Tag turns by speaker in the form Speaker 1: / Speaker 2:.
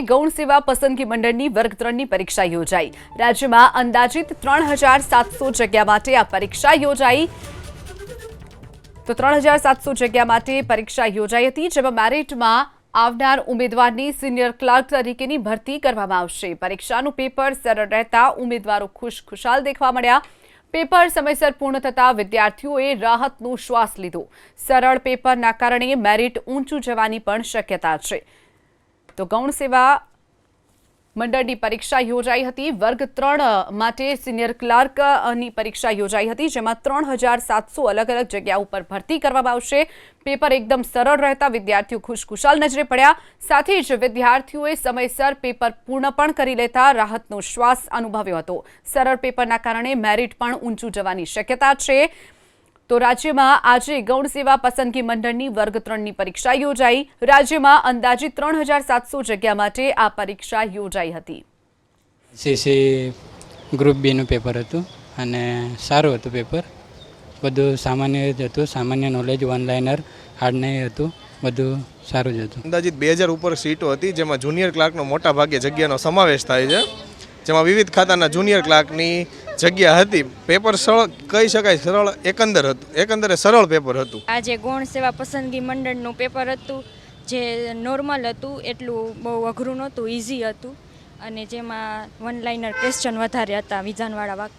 Speaker 1: ગૌણ સેવા પસંદગી મંડળની વર્ગ 3ની પરીક્ષા યોજાઈ। રાજ્યમાં અંદાજિત 3700 જગ્યા માટે આ પરીક્ષા યોજાઈ। તો 3700 જગ્યા માટે પરીક્ષા યોજાઈ હતી, જેમાં મેરિટમાં આવનાર ઉમેદવારની સિનિયર ક્લાર્ક તરીકેની ભરતી કરવામાં આવશે। પરીક્ષાનું પેપર સરળ રહેતા ઉમેદવારો ખુશખુશાલ દેખવા મળ્યા। પેપર સમયસર પૂર્ણ થતા વિદ્યાર્થીઓએ રાહતનો શ્વાસ લીધો। સરળ પેપરના કારણે મેરિટ ઊંચું જવાની પણ શક્યતા છે। તો ગૌણ સેવા મંડળની પરીક્ષા યોજાઈ હતી। વર્ગ 3 માટે સિનિયર ક્લાર્કની પરીક્ષા યોજાઈ હતી, જેમાં 3700 અલગ અલગ જગ્યાઓ પર ભરતી કરવામાં આવશે। પેપર એકદમ સરળ રહેતા વિદ્યાર્થીઓ ખુશખુશાલ નજરે પડ્યા। સાથે જ વિદ્યાર્થીઓએ સમયસર પેપર પૂર્ણ પણ કરી લેતા રાહતનો શ્વાસ અનુભવ્યો હતો। સરળ પેપરના કારણે મેરિટ પણ ઊંચું જવાની શક્યતા છે। તો રાજ્યમાં આજે ગૌણ સેવા પસંદગી મંડળની વર્ગ 3ની પરીક્ષા યોજાઈ। રાજ્યમાં અંદાજિત 3700 જગ્યા માટે આ પરીક્ષા યોજાઈ હતી।
Speaker 2: સીસી ગ્રુપ બીનું પેપર હતું અને સારું હતું પેપર। બધું સામાન્ય જ હતું, સામાન્ય નોલેજ, વન લાઇનર, હાર્ડ નહીં હતું, બધું સારું જ હતું।
Speaker 3: અંદાજિત 2000 ઉપર સીટો હતી, જેમાં જુનિયર ક્લાર્કનો મોટા ભાગે જગ્યાનો સમાવેશ થાય છે, જેમાં વિવિધ ખાતાના જુનિયર ક્લાર્કની જગ્યા હતી। પેપર સરળ કહી શકાય, સરળ એકંદરે સરળ પેપર હતું।
Speaker 4: આજે ગૌણ સેવા પસંદગી મંડળનું પેપર હતું, જે નોર્મલ હતું, એટલું બહુ અઘરું નહોતું, ઇઝી હતું અને જેમાં વન લાઇનર ક્વેશ્ચન વધારે હતા, વિધાનવાળા વાક્ય